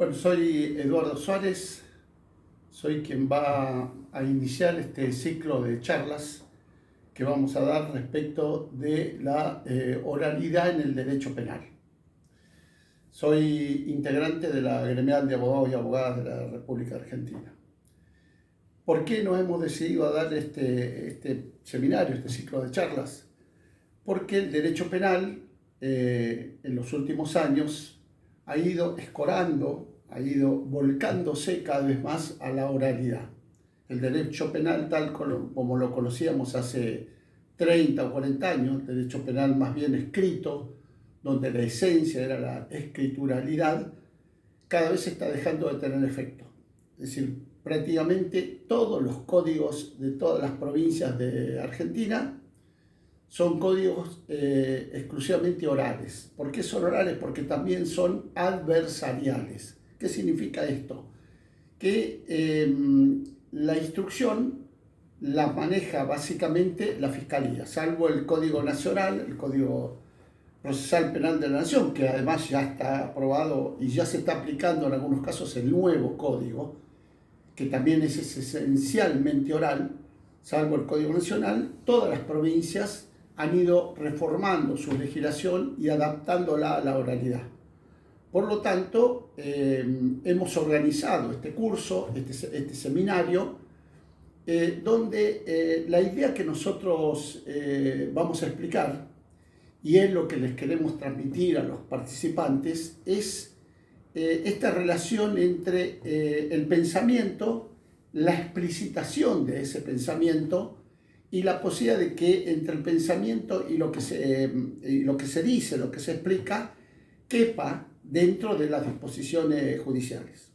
Bueno, soy Eduardo Suárez, soy quien va a iniciar este ciclo de charlas que vamos a dar respecto de la oralidad en el derecho penal. Soy integrante de la Gremial de Abogados y Abogadas de la República Argentina. ¿Por qué nos hemos decidido a dar este seminario, este ciclo de charlas? Porque el derecho penal en los últimos años ha ido escorando, ha ido volcándose cada vez más a la oralidad. El derecho penal tal como lo conocíamos hace 30 o 40 años, el derecho penal más bien escrito, donde la esencia era la escrituralidad, cada vez está dejando de tener efecto. Es decir, prácticamente todos los códigos de todas las provincias de Argentina son códigos exclusivamente orales. ¿Por qué son orales? Porque también son adversariales. ¿Qué significa esto? Que la instrucción la maneja básicamente la Fiscalía, salvo el Código Nacional, el Código Procesal Penal de la Nación, que además ya está aprobado y ya se está aplicando en algunos casos el nuevo código, que también es esencialmente oral, salvo el Código Nacional. Todas las provincias han ido reformando su legislación y adaptándola a la oralidad. Por lo tanto, hemos organizado este curso, este seminario, donde la idea que nosotros vamos a explicar, y es lo que les queremos transmitir a los participantes, es esta relación entre el pensamiento, la explicitación de ese pensamiento y la posibilidad de que entre el pensamiento y lo que se dice, lo que se explica, quepa dentro de las disposiciones judiciales.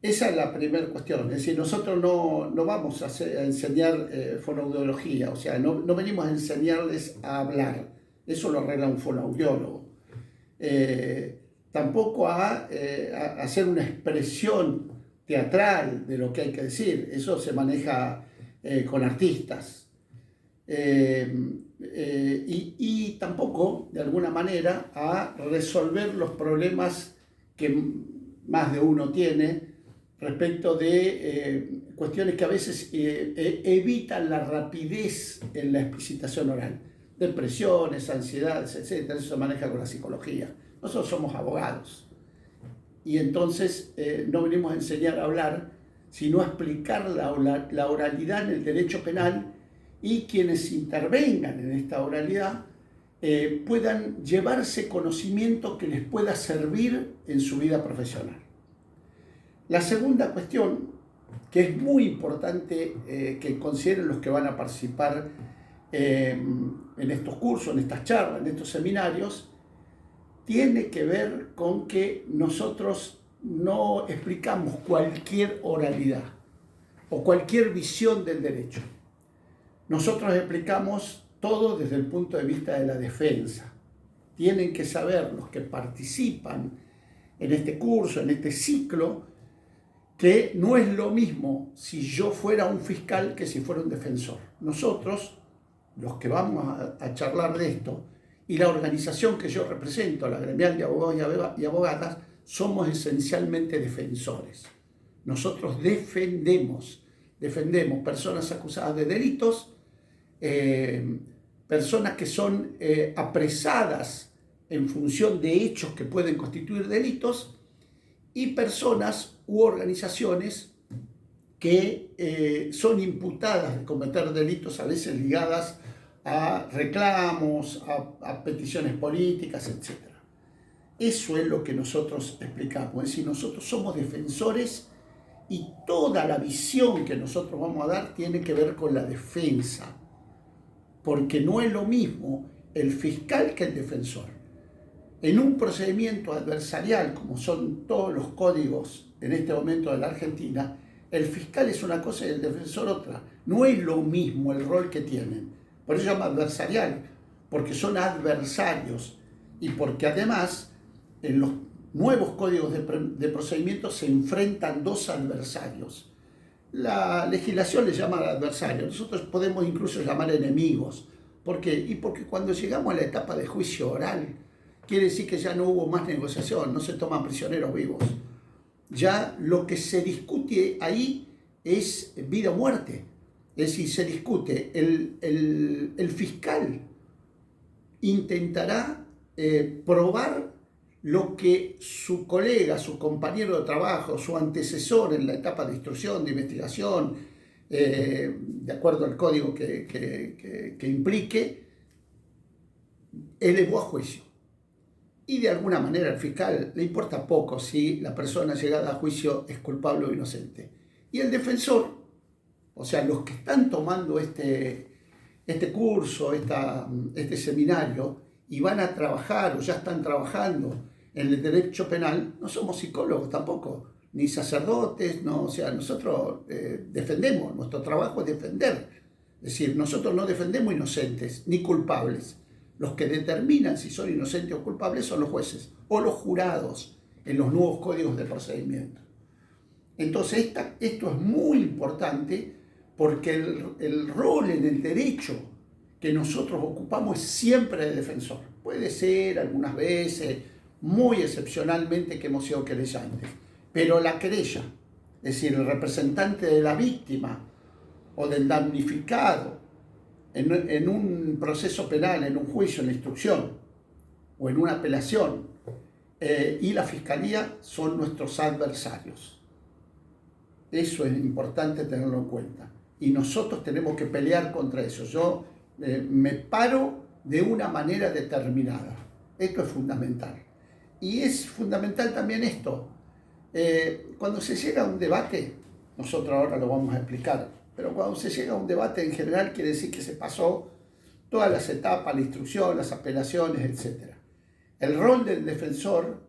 Esa es la primera cuestión. Es decir, nosotros no vamos a enseñar fonoaudiología, o sea, no venimos a enseñarles a hablar. Eso lo arregla un fonoaudiólogo. Tampoco a hacer una expresión teatral de lo que hay que decir. Eso se maneja con artistas. Y tampoco, de alguna manera, a resolver los problemas que más de uno tiene respecto de cuestiones que a veces evitan la rapidez en la explicitación oral. Depresiones, ansiedades, etc. Eso se maneja con la psicología. Nosotros somos abogados. Y entonces no venimos a enseñar a hablar, sino a explicar la oralidad en el derecho penal, y quienes intervengan en esta oralidad puedan llevarse conocimiento que les pueda servir en su vida profesional. La segunda cuestión, que es muy importante que consideren los que van a participar en estos cursos, en estas charlas, en estos seminarios, tiene que ver con que nosotros no explicamos cualquier oralidad o cualquier visión del derecho. Nosotros explicamos todo desde el punto de vista de la defensa. Tienen que saber los que participan en este curso, en este ciclo, que no es lo mismo si yo fuera un fiscal que si fuera un defensor. Nosotros, los que vamos a charlar de esto, y la organización que yo represento, la Gremial de Abogados y Abogadas, somos esencialmente defensores. Nosotros defendemos personas acusadas de delitos, personas que son apresadas en función de hechos que pueden constituir delitos, y personas u organizaciones que son imputadas de cometer delitos, a veces ligadas a reclamos, a peticiones políticas, etc. Eso es lo que nosotros explicamos. Es decir, nosotros somos defensores y toda la visión que nosotros vamos a dar tiene que ver con la defensa, porque no es lo mismo el fiscal que el defensor. En un procedimiento adversarial, como son todos los códigos en este momento de la Argentina, el fiscal es una cosa y el defensor otra. No es lo mismo el rol que tienen. Por eso se llama adversarial, porque son adversarios y porque además en los nuevos códigos de procedimiento se enfrentan dos adversarios. La legislación les llama adversarios, nosotros podemos incluso llamar enemigos. ¿Por qué? Y porque cuando llegamos a la etapa de juicio oral, quiere decir que ya no hubo más negociación, no se toman prisioneros vivos. ya lo que se discute ahí es vida o muerte. Es decir, se discute, el fiscal intentará probar lo que su colega, su compañero de trabajo, su antecesor en la etapa de instrucción, de investigación, de acuerdo al código que implique, elevó a juicio. Y de alguna manera al fiscal le importa poco si la persona llegada a juicio es culpable o inocente. Y el defensor, o sea, los que están tomando este curso, este seminario, y van a trabajar o ya están trabajando en el derecho penal, no somos psicólogos tampoco, ni sacerdotes, no, o sea, nosotros defendemos, nuestro trabajo es defender. Es decir, nosotros no defendemos inocentes ni culpables. Los que determinan si son inocentes o culpables son los jueces o los jurados en los nuevos códigos de procedimiento. Entonces, esto es muy importante porque el rol en el derecho que nosotros ocupamos es siempre de defensor. Puede ser algunas veces, muy excepcionalmente, que hemos sido querellantes, pero la querella, es decir, el representante de la víctima o del damnificado en un proceso penal, en un juicio, en la instrucción o en una apelación, y la fiscalía son nuestros adversarios. Eso es importante tenerlo en cuenta. Y nosotros tenemos que pelear contra eso. Yo me paro de una manera determinada. Esto es fundamental. Y es fundamental también esto. Cuando se llega a un debate, nosotros ahora lo vamos a explicar, pero cuando se llega a un debate en general quiere decir que se pasó todas las etapas, la instrucción, las apelaciones, etc. El rol del defensor,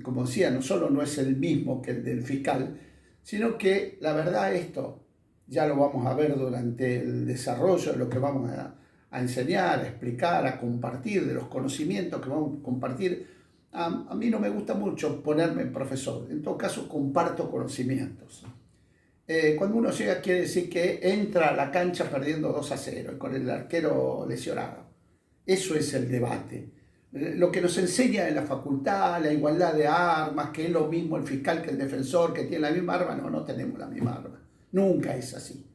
como decía, no solo no es el mismo que el del fiscal, sino que la verdad esto ya lo vamos a ver durante el desarrollo de lo que vamos a enseñar, a explicar, a compartir, de los conocimientos que vamos a compartir. A mí no me gusta mucho ponerme profesor, en todo caso comparto conocimientos. Cuando uno llega quiere decir que entra a la cancha perdiendo 2-0 y con el arquero lesionado. Eso es el debate. Lo que nos enseña en la facultad, la igualdad de armas, que es lo mismo el fiscal que el defensor, que tiene la misma arma, no tenemos la misma arma. Nunca es así.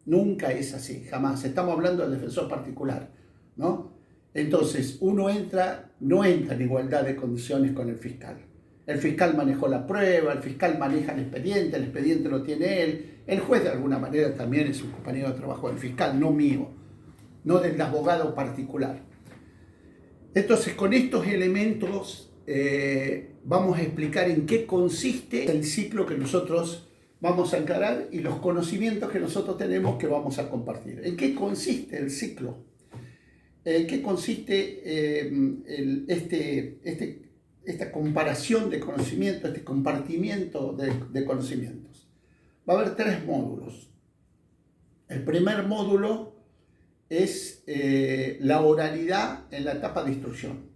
Nunca es así, jamás. Estamos hablando del defensor particular, ¿no? Entonces, uno no entra en igualdad de condiciones con el fiscal. El fiscal manejó la prueba, el fiscal maneja el expediente lo tiene él. El juez de alguna manera también es un compañero de trabajo del fiscal, no mío, no del abogado particular. Entonces, con estos elementos vamos a explicar en qué consiste el ciclo que nosotros vamos a encarar y los conocimientos que nosotros tenemos que vamos a compartir. ¿En qué consiste el ciclo? ¿En qué consiste esta comparación de conocimientos, este compartimiento de conocimientos? Va a haber 3 módulos. El primer módulo es la oralidad en la etapa de instrucción.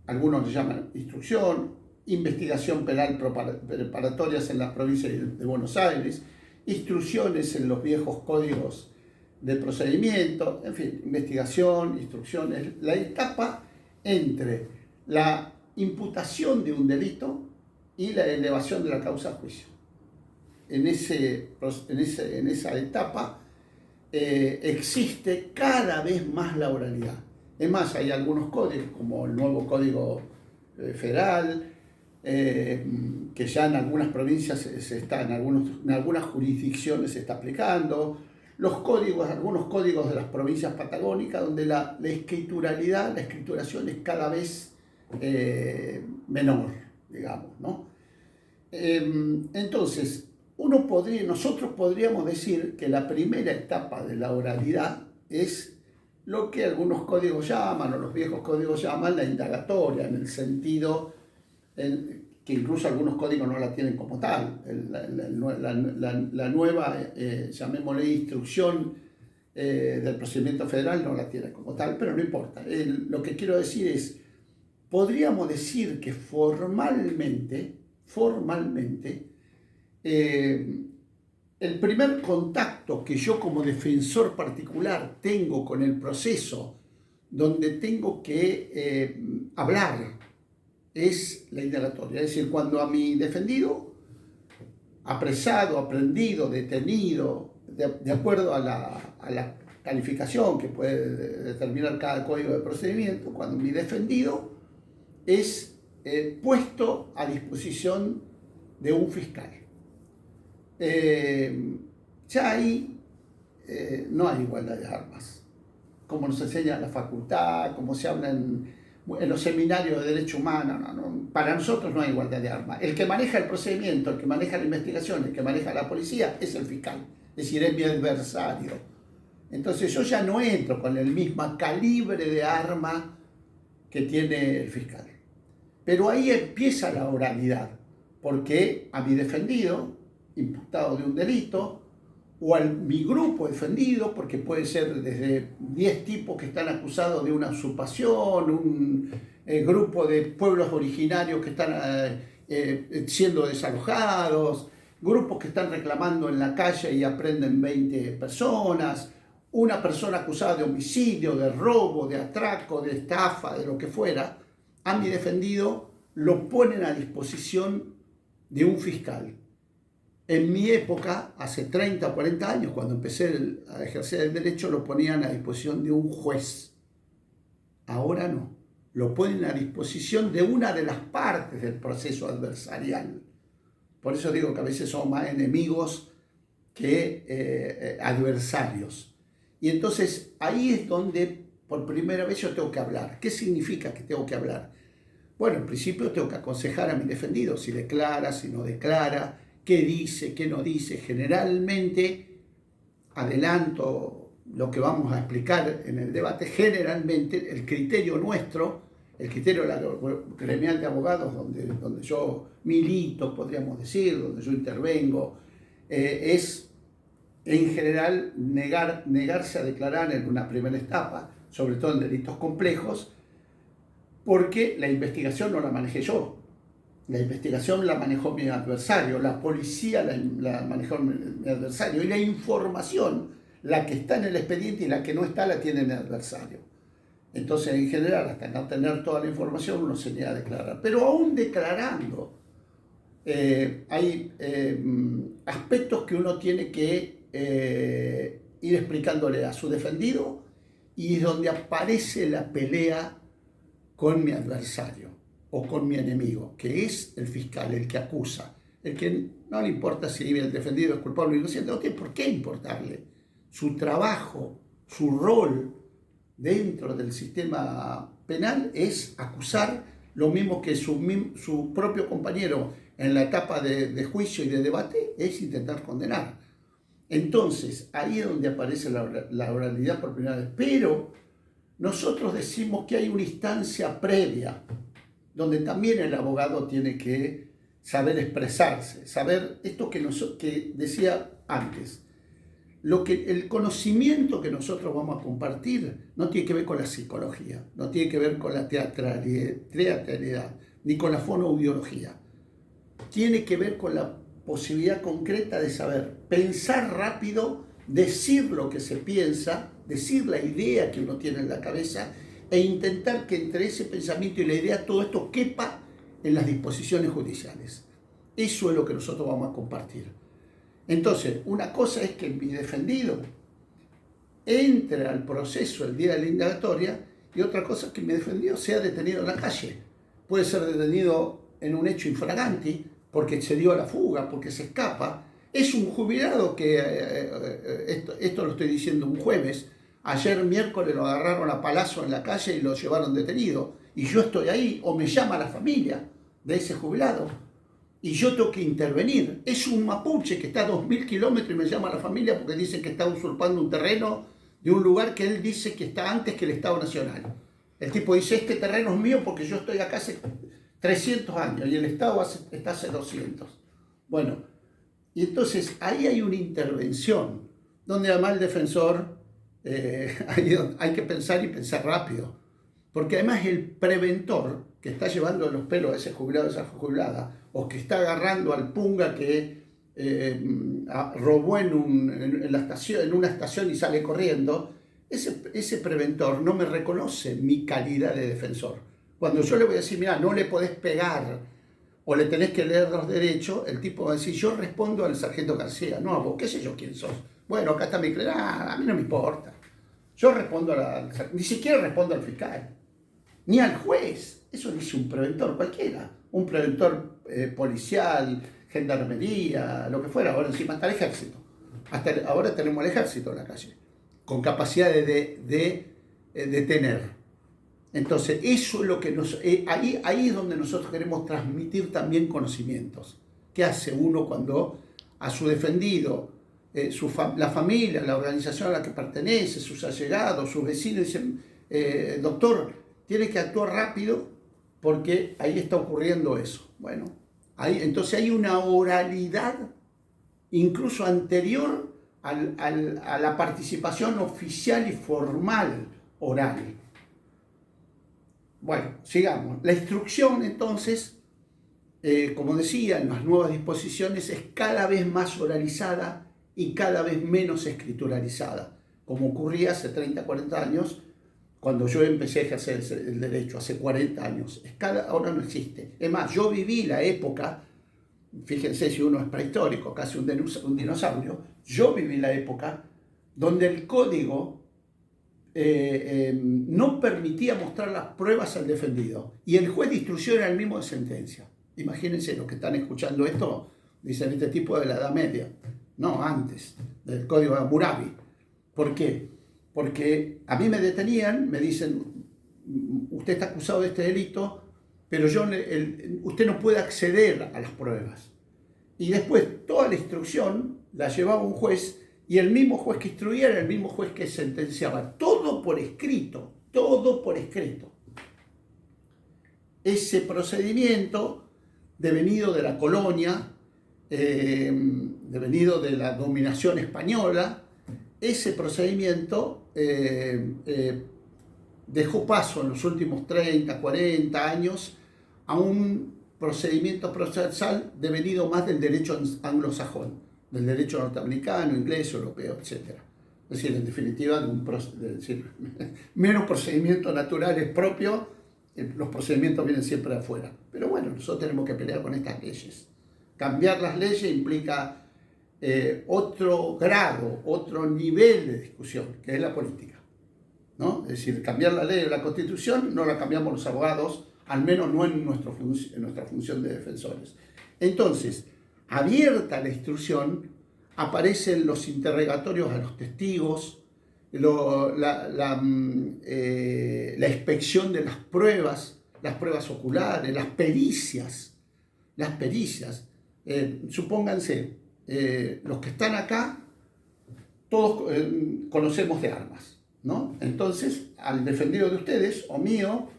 Algunos le llaman instrucción, investigación penal preparatorias en las provincias de Buenos Aires, instrucciones en los viejos códigos de procedimiento, en fin, investigación, instrucciones, la etapa entre la imputación de un delito y la elevación de la causa a juicio. En esa etapa existe cada vez más la oralidad. Es más, hay algunos códigos, como el nuevo Código Federal, que ya en algunas provincias en algunas jurisdicciones se está aplicando, algunos códigos de las provincias patagónicas, donde la escrituración es cada vez menor, digamos, ¿no? Entonces, nosotros podríamos decir que la primera etapa de la oralidad es lo que algunos códigos llaman, o los viejos códigos llaman, la indagatoria, en el sentido que incluso algunos códigos no la tienen como tal. La nueva, llamémosle instrucción del procedimiento federal, no la tiene como tal, pero no importa. Lo que quiero decir es, podríamos decir que formalmente, el primer contacto que yo como defensor particular tengo con el proceso, donde tengo que hablar es la indagatoria. Es decir, cuando a mi defendido, apresado, aprehendido, detenido, de acuerdo a la calificación que puede determinar cada código de procedimiento, cuando mi defendido es puesto a disposición de un fiscal. Ya ahí no hay igualdad de armas, como nos enseña la facultad, como se habla en los seminarios de derecho humano. No, para nosotros no hay igualdad de armas. El que maneja el procedimiento, el que maneja la investigación, el que maneja la policía es el fiscal, es decir, es mi adversario. Entonces yo ya no entro con el mismo calibre de arma que tiene el fiscal. Pero ahí empieza la oralidad, porque a mi defendido, imputado de un delito, o a mi grupo defendido, porque puede ser desde 10 tipos que están acusados de una usurpación, un grupo de pueblos originarios que están siendo desalojados, grupos que están reclamando en la calle y aprenden 20 personas, una persona acusada de homicidio, de robo, de atraco, de estafa, de lo que fuera. A mi defendido lo ponen a disposición de un fiscal. En mi época, hace 30 o 40 años, cuando empecé a ejercer el derecho, lo ponían a disposición de un juez. Ahora no. Lo ponen a disposición de una de las partes del proceso adversarial. Por eso digo que a veces son más enemigos que adversarios. Y entonces ahí es donde por primera vez yo tengo que hablar. ¿Qué significa que tengo que hablar? Bueno, en principio tengo que aconsejar a mi defendido si declara, si no declara, qué dice, qué no dice. Generalmente, adelanto lo que vamos a explicar en el debate, generalmente el criterio nuestro, el criterio de la gremial de abogados donde yo milito, podríamos decir, donde yo intervengo, es en general negarse a declarar en una primera etapa, sobre todo en delitos complejos, porque la investigación no la manejé yo. La investigación la manejó mi adversario, la policía la manejó mi adversario, y la información, la que está en el expediente y la que no está, la tiene mi adversario. Entonces, en general, hasta no tener toda la información, uno se niega a declarar. Pero aún declarando, hay aspectos que uno tiene que ir explicándole a su defendido, y es donde aparece la pelea con mi adversario o con mi enemigo, que es el fiscal, el que acusa, el que no le importa si el defendido es culpable o inocente, no tiene por qué importarle. Su trabajo, su rol dentro del sistema penal es acusar, lo mismo que su propio compañero en la etapa de juicio y de debate es intentar condenar. Entonces, ahí es donde aparece la oralidad por primera vez. Pero nosotros decimos que hay una instancia previa, donde también el abogado tiene que saber expresarse, saber esto que decía antes. El conocimiento que nosotros vamos a compartir no tiene que ver con la psicología, no tiene que ver con la teatralidad, ni con la fonoaudiología. Tiene que ver con la posibilidad concreta de saber pensar rápido, decir lo que se piensa, decir la idea que uno tiene en la cabeza, e intentar que entre ese pensamiento y la idea todo esto quepa en las disposiciones judiciales. Eso es lo que nosotros vamos a compartir. Entonces, una cosa es que mi defendido entre al proceso el día de la indagatoria, y otra cosa es que mi defendido sea detenido en la calle. Puede ser detenido en un hecho infraganti, porque se dio a la fuga, porque se escapa. Es un jubilado que, esto lo estoy diciendo un jueves, ayer miércoles lo agarraron a palazo en la calle y lo llevaron detenido, y yo estoy ahí, o me llama la familia de ese jubilado, y yo tengo que intervenir. Es un mapuche que está a 2.000 kilómetros y me llama la familia porque dicen que está usurpando un terreno de un lugar que él dice que está antes que el Estado Nacional. El tipo dice, este terreno es mío porque yo estoy acá hace 300 años y el Estado está hace 200. Bueno, y entonces ahí hay una intervención, donde además el defensor hay que pensar y pensar rápido. Porque además el preventor que está llevando los pelos a ese jubilado, a esa jubilada, o que está agarrando al punga que robó en una estación y sale corriendo, ese preventor no me reconoce mi calidad de defensor. Cuando yo le voy a decir, mira, no le podés pegar o le tenés que leer los derechos, el tipo va a decir, yo respondo al sargento García, no a vos, qué sé yo quién sos. Bueno, acá está mi a mí no me importa. Yo respondo ni siquiera respondo al fiscal, ni al juez. Eso dice un preventor cualquiera, un preventor policial, gendarmería, lo que fuera. Ahora encima está el ejército. Hasta ahora tenemos el ejército en la calle, con capacidad de detener. Entonces, eso es lo que ahí es donde nosotros queremos transmitir también conocimientos. ¿Qué hace uno cuando a su defendido, la familia, la organización a la que pertenece, sus allegados, sus vecinos dicen, doctor, tiene que actuar rápido porque ahí está ocurriendo eso? Bueno, entonces hay una oralidad incluso anterior a la participación oficial y formal oral. Bueno, sigamos. La instrucción, entonces, como decía, en las nuevas disposiciones es cada vez más oralizada y cada vez menos escrituralizada, como ocurría hace 30, 40 años, cuando yo empecé a ejercer el derecho, hace 40 años. Ahora no existe. Es más, yo viví la época, fíjense si uno es prehistórico, casi un dinosaurio, yo viví la época donde el código no permitía mostrar las pruebas al defendido y el juez de instrucción era el mismo de sentencia. Imagínense, los que están escuchando esto dicen, este tipo de la Edad Media. No, antes, del código de Hammurabi. ¿Por qué? Porque a mí me detenían, me dicen, usted está acusado de este delito, pero usted no puede acceder a las pruebas. Y después toda la instrucción la llevaba un juez, y el mismo juez que instruía era el mismo juez que sentenciaba. Todo por escrito, todo por escrito. Ese procedimiento, devenido de la colonia, devenido de la dominación española, ese procedimiento dejó paso en los últimos 30, 40 años a un procedimiento procesal devenido más del derecho anglosajón, del derecho norteamericano, inglés, europeo, etc. Es decir, en definitiva, menos procedimientos naturales propios, los procedimientos vienen siempre de afuera. Pero bueno, nosotros tenemos que pelear con estas leyes. Cambiar las leyes implica otro grado, otro nivel de discusión, que es la política, ¿no? Es decir, cambiar la ley de la Constitución no la cambiamos los abogados, al menos no en nuestra función de defensores. Entonces, abierta la instrucción, aparecen los interrogatorios a los testigos, la inspección de las pruebas oculares, las pericias. Supónganse, los que están acá, todos conocemos de armas, ¿no? Entonces, al defendido de ustedes o mío,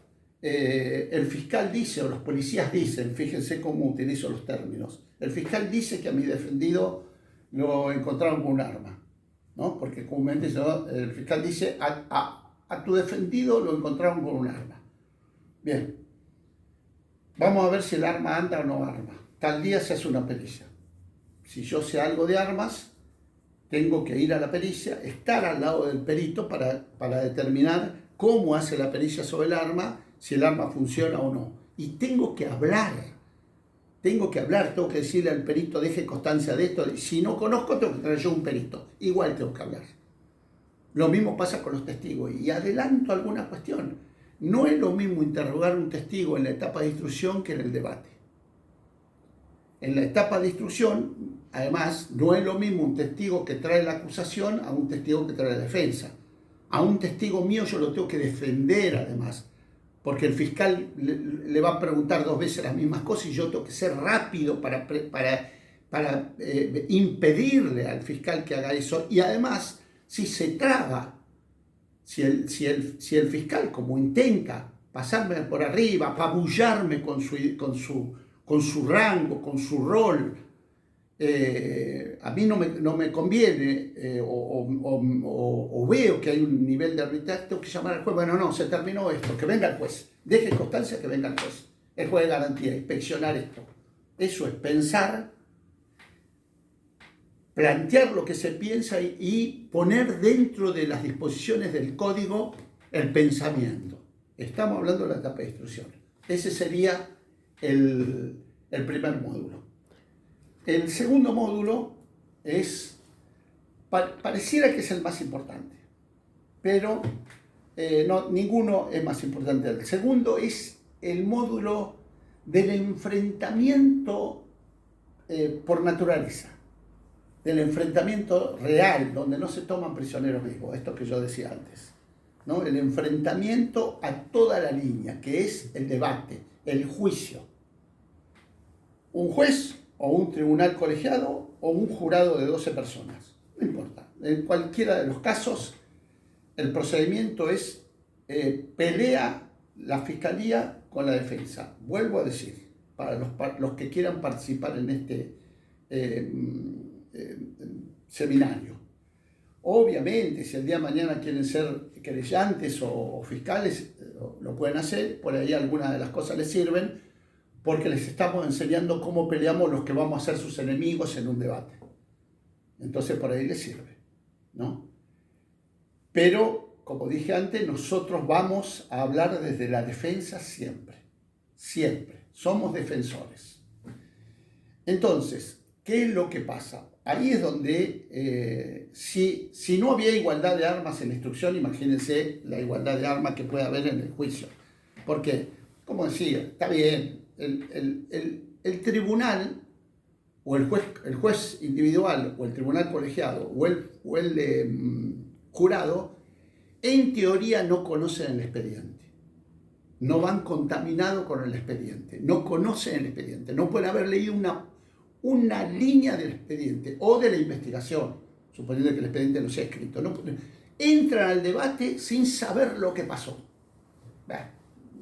el fiscal dice, o los policías dicen, fíjense cómo utilizo los términos, el fiscal dice que a mi defendido lo encontraron con un arma, ¿no? Porque comúnmente el fiscal dice, a tu defendido lo encontraron con un arma. Bien, vamos a ver si el arma anda o no arma. Tal día se hace una pericia. Si yo sé algo de armas, tengo que ir a la pericia, estar al lado del perito para determinar cómo hace la pericia sobre el arma, si el arma funciona o no. Y tengo que tengo que decirle al perito, deje constancia de esto. Si no conozco, tengo que traer yo un perito. Igual tengo que hablar. Lo mismo pasa con los testigos. Y adelanto alguna cuestión. No es lo mismo interrogar a un testigo en la etapa de instrucción que en el debate. En la etapa de instrucción, además, no es lo mismo un testigo que trae la acusación a un testigo que trae la defensa. A un testigo mío yo lo tengo que defender, además, porque el fiscal le va a preguntar 2 veces las mismas cosas y yo tengo que ser rápido para impedirle al fiscal que haga eso. Y además, si se traba, si el fiscal, como intenta pasarme por arriba, apabullarme con su rango, con su rol, a mí no me conviene, o veo que hay un nivel de arbitraje, tengo que llamar al juez. Bueno, no, se terminó esto, que venga el juez, deje constancia que venga el juez, el juez de garantía, inspeccionar esto. Eso es pensar, plantear lo que se piensa y poner dentro de las disposiciones del código el pensamiento. Estamos hablando de la etapa de instrucción. Ese sería el primer módulo. El segundo módulo es, pareciera que es el más importante, pero ninguno es más importante. El segundo es el módulo del enfrentamiento por naturaleza, del enfrentamiento real, donde no se toman prisioneros vivos, esto que yo decía antes, ¿no? El enfrentamiento a toda la línea, que es el debate, el juicio. Un juez o un tribunal colegiado o un jurado de 12 personas, no importa. En cualquiera de los casos, el procedimiento es pelea la fiscalía con la defensa. Vuelvo a decir, para los que quieran participar en este seminario. Obviamente, si el día de mañana quieren ser querellantes o fiscales, lo pueden hacer, por ahí algunas de las cosas les sirven, porque les estamos enseñando cómo peleamos los que vamos a ser sus enemigos en un debate. Entonces por ahí les sirve, ¿no? Pero, como dije antes, nosotros vamos a hablar desde la defensa siempre, siempre. Somos defensores. Entonces, ¿qué es lo que pasa? Ahí es donde, si no había igualdad de armas en la instrucción, imagínense la igualdad de armas que puede haber en el juicio. Porque, como decía, está bien, el tribunal o el juez individual o el tribunal colegiado o el jurado, en teoría no conocen el expediente. No van contaminados con el expediente, no conocen el expediente, no pueden haber leído una línea del expediente o de la investigación, suponiendo que el expediente no sea escrito. No, entran al debate sin saber lo que pasó.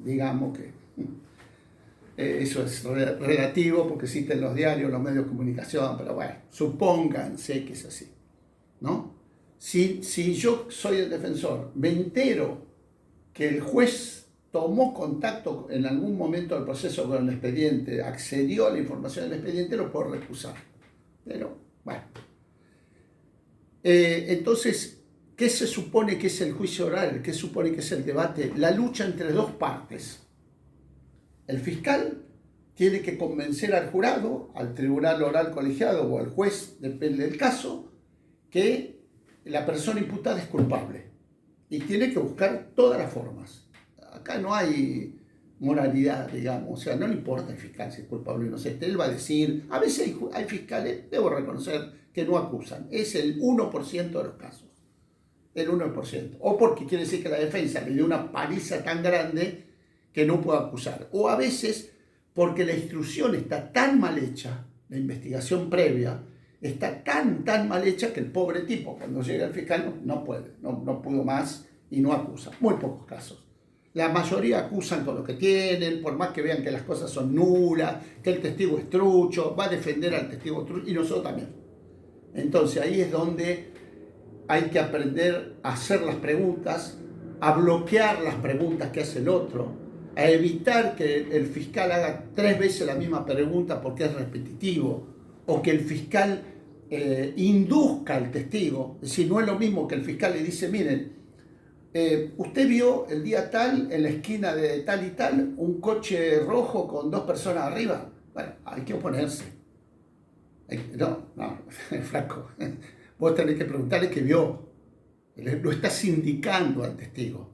Digamos que eso es relativo porque existen los diarios, los medios de comunicación, pero bueno, supónganse que es así, ¿no? Si yo soy el defensor, me entero que el juez tomó contacto en algún momento del proceso con el expediente, accedió a la información del expediente, lo puedo recusar. Pero, bueno. Entonces, ¿qué se supone que es el juicio oral? ¿Qué se supone que es el debate? La lucha entre dos partes. El fiscal tiene que convencer al jurado, al tribunal oral colegiado o al juez, depende del caso, que la persona imputada es culpable. Y tiene que buscar todas las formas. Acá no hay moralidad, digamos, o sea, no le importa al fiscal si es culpable o inocente, él va a decir, a veces hay fiscales, debo reconocer, que no acusan, es el 1% de los casos, el 1%, o porque quiere decir que la defensa le dio una paliza tan grande que no puede acusar, o a veces porque la instrucción está tan mal hecha, la investigación previa, está tan mal hecha que el pobre tipo, cuando llega el fiscal, no puede, no pudo más y no acusa, muy pocos casos. La mayoría acusan con lo que tienen, por más que vean que las cosas son nulas, que el testigo es trucho, va a defender al testigo trucho, y nosotros también. Entonces ahí es donde hay que aprender a hacer las preguntas, a bloquear las preguntas que hace el otro, a evitar que el fiscal haga 3 veces la misma pregunta porque es repetitivo, o que el fiscal induzca al testigo. Es decir, no es lo mismo que el fiscal le dice, miren, usted vio el día tal, en la esquina de tal y tal, un coche rojo con 2 personas arriba. Bueno, hay que oponerse. No, flaco. Vos tenés que preguntarle qué vio. Lo estás indicando al testigo.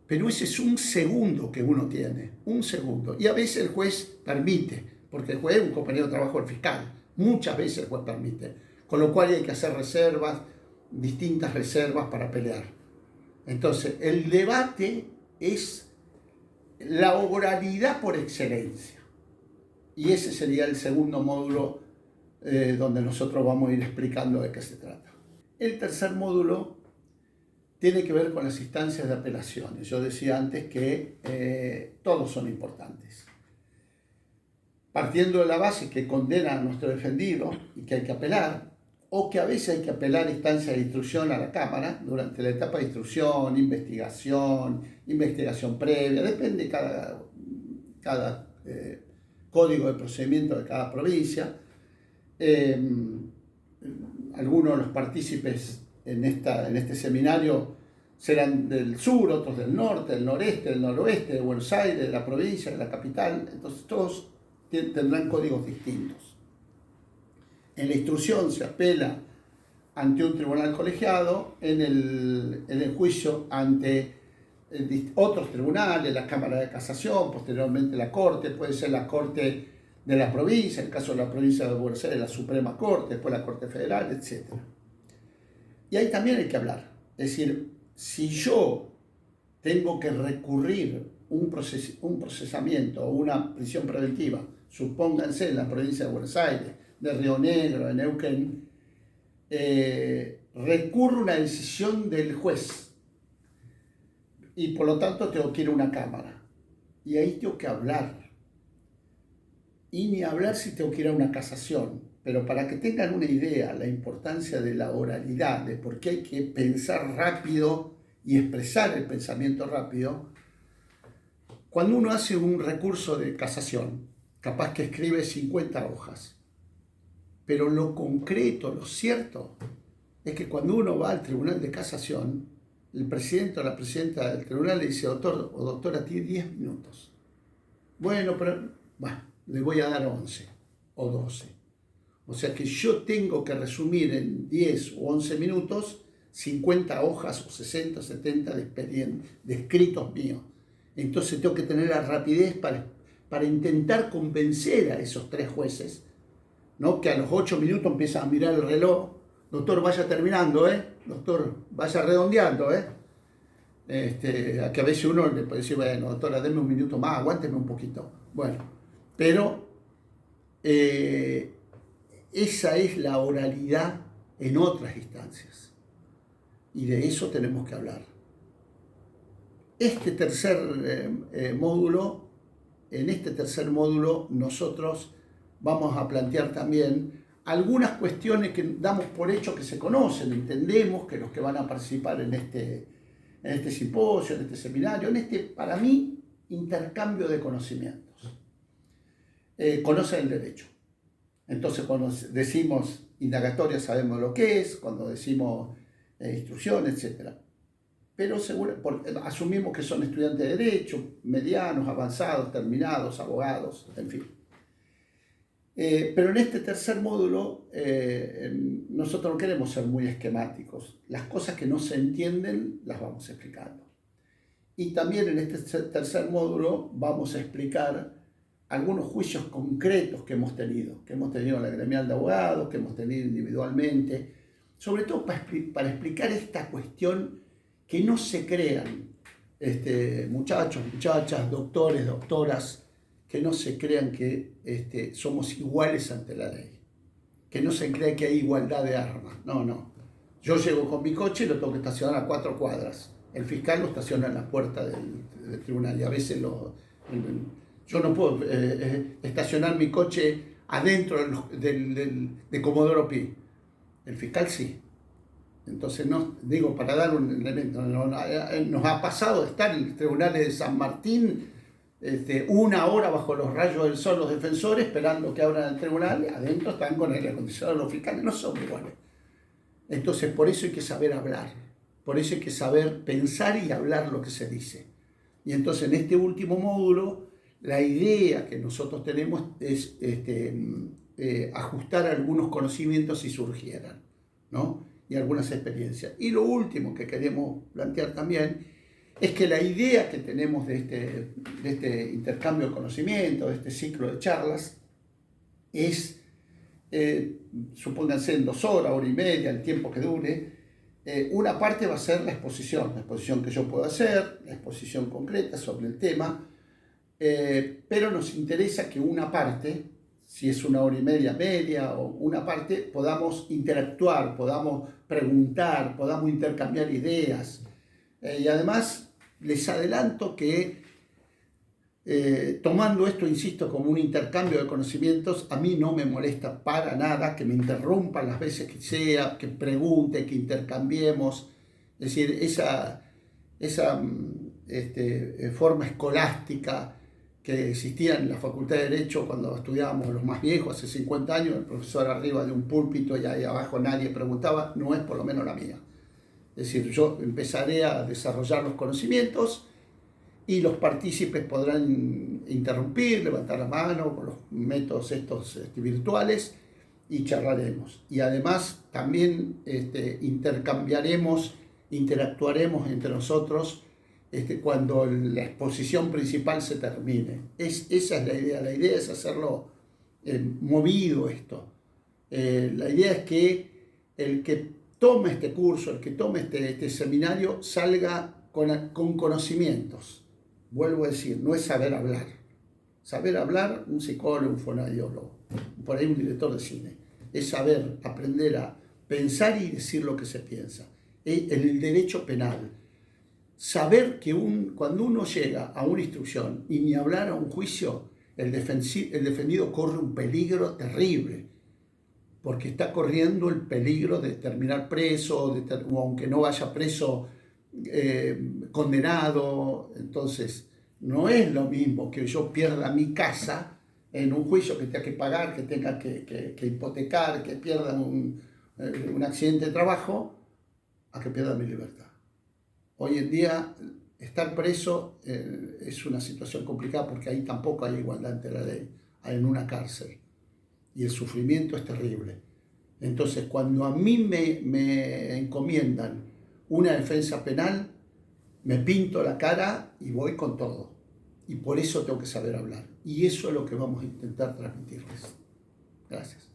Pero ese es un segundo que uno tiene. Un segundo. Y a veces el juez permite, porque el juez es un compañero de trabajo del fiscal. Muchas veces el juez permite. Con lo cual hay que hacer reservas, distintas reservas para pelear. Entonces, el debate es la oralidad por excelencia. Y ese sería el segundo módulo donde nosotros vamos a ir explicando de qué se trata. El tercer módulo tiene que ver con las instancias de apelaciones. Yo decía antes que todos son importantes. Partiendo de la base que condena a nuestro defendido y que hay que apelar, o que a veces hay que apelar a instancias de instrucción a la Cámara durante la etapa de instrucción, investigación previa, depende cada código de procedimiento de cada provincia. Algunos de los partícipes en este seminario serán del sur, otros del norte, del noreste, del noroeste, de Buenos Aires, de la provincia, de la capital. Entonces todos tendrán códigos distintos. En la instrucción se apela ante un tribunal colegiado, en el juicio ante otros tribunales, la Cámara de Casación, posteriormente la Corte, puede ser la Corte de la provincia, en el caso de la provincia de Buenos Aires, la Suprema Corte, después la Corte Federal, etc. Y ahí también hay que hablar. Es decir, si yo tengo que recurrir un procesamiento o una prisión preventiva, supónganse en la provincia de Buenos Aires, de Río Negro, de Neuquén, recurro a una decisión del juez y por lo tanto tengo que ir a una cámara. Y ahí tengo que hablar. Y ni hablar si tengo que ir a una casación. Pero para que tengan una idea, la importancia de la oralidad, de por qué hay que pensar rápido y expresar el pensamiento rápido, cuando uno hace un recurso de casación, capaz que escribe 50 hojas. Pero lo concreto, lo cierto, es que cuando uno va al tribunal de casación, el presidente o la presidenta del tribunal le dice, doctor o doctora, tiene 10 minutos. Bueno, pero le voy a dar 11 o 12. O sea que yo tengo que resumir en 10 o 11 minutos 50 hojas o 60 o 70 de escritos míos. Entonces tengo que tener la rapidez para intentar convencer a esos 3 jueces, ¿no? Que a los 8 minutos empiezan a mirar el reloj. Doctor, vaya terminando, doctor, vaya redondeando, a que a veces uno le puede decir, bueno, doctora, denme un minuto más, aguánteme un poquito. Bueno, pero esa es la oralidad en otras instancias. Y de eso tenemos que hablar. Este tercer módulo, en este tercer módulo nosotros vamos a plantear también algunas cuestiones que damos por hecho que se conocen, entendemos que los que van a participar en este simposio, en este seminario, en este, para mí, intercambio de conocimientos. Conocen el derecho. Entonces, cuando decimos indagatoria sabemos lo que es, cuando decimos instrucción, etc. Pero asumimos que son estudiantes de derecho, medianos, avanzados, terminados, abogados, en fin. Pero en este tercer módulo nosotros no queremos ser muy esquemáticos. Las cosas que no se entienden las vamos explicando. Y también en este tercer módulo vamos a explicar algunos juicios concretos que hemos tenido en la gremial de abogados, que hemos tenido individualmente, sobre todo para explicar esta cuestión, que no se crean, muchachos, muchachas, doctores, doctoras, que no se crean que somos iguales ante la ley, que no se crea que hay igualdad de armas. No. Yo llego con mi coche y lo tengo que estacionar a 4 cuadras. El fiscal lo estaciona en la puerta del tribunal y a veces yo no puedo estacionar mi coche adentro de Comodoro Pi. El fiscal sí. Entonces, para dar un elemento, nos ha pasado de estar en los tribunales de San Martín 1 hora bajo los rayos del sol los defensores esperando que abran el tribunal, y adentro están con el acondicionado los fiscales, no son iguales. Entonces por eso hay que saber hablar, por eso hay que saber pensar y hablar lo que se dice. Y entonces en este último módulo la idea que nosotros tenemos es ajustar algunos conocimientos si surgieran, ¿no? Y algunas experiencias. Y lo último que queremos plantear también es que la idea que tenemos de este intercambio de conocimiento, de este ciclo de charlas, es, supónganse en 2 horas, 1 hora y media, el tiempo que dure, una parte va a ser la exposición que yo puedo hacer, la exposición concreta sobre el tema, pero nos interesa que una parte, si es 1 hora y media o una parte, podamos interactuar, podamos preguntar, podamos intercambiar ideas. Y además les adelanto que tomando esto, insisto, como un intercambio de conocimientos, a mí no me molesta para nada que me interrumpan las veces que sea, que pregunte, que intercambiemos. Es decir, esa forma escolástica que existía en la Facultad de Derecho cuando estudiábamos los más viejos, hace 50 años, el profesor arriba de un púlpito y ahí abajo nadie preguntaba, no es por lo menos la mía. Es decir, yo empezaré a desarrollar los conocimientos y los partícipes podrán interrumpir, levantar la mano con los métodos estos virtuales y charlaremos. Y además también interactuaremos entre nosotros cuando la exposición principal se termine. Esa es la idea. La idea es hacerlo movido esto. La idea es que el que tome este curso, el que tome este seminario, salga con conocimientos. Vuelvo a decir, no es saber hablar. Saber hablar, un psicólogo, un fonoaudiólogo, por ahí un director de cine. Es saber, aprender a pensar y decir lo que se piensa. En el derecho penal, saber que cuando uno llega a una instrucción y ni hablar a un juicio, el defendido corre un peligro terrible, porque está corriendo el peligro de terminar preso, o aunque no vaya preso, condenado. Entonces, no es lo mismo que yo pierda mi casa en un juicio que tenga que pagar, que tenga que hipotecar, que pierda un accidente de trabajo, a que pierda mi libertad. Hoy en día, estar preso es una situación complicada porque ahí tampoco hay igualdad ante la ley, hay en una cárcel. Y el sufrimiento es terrible. Entonces, cuando a mí me encomiendan una defensa penal, me pinto la cara y voy con todo. Y por eso tengo que saber hablar. Y eso es lo que vamos a intentar transmitirles. Gracias.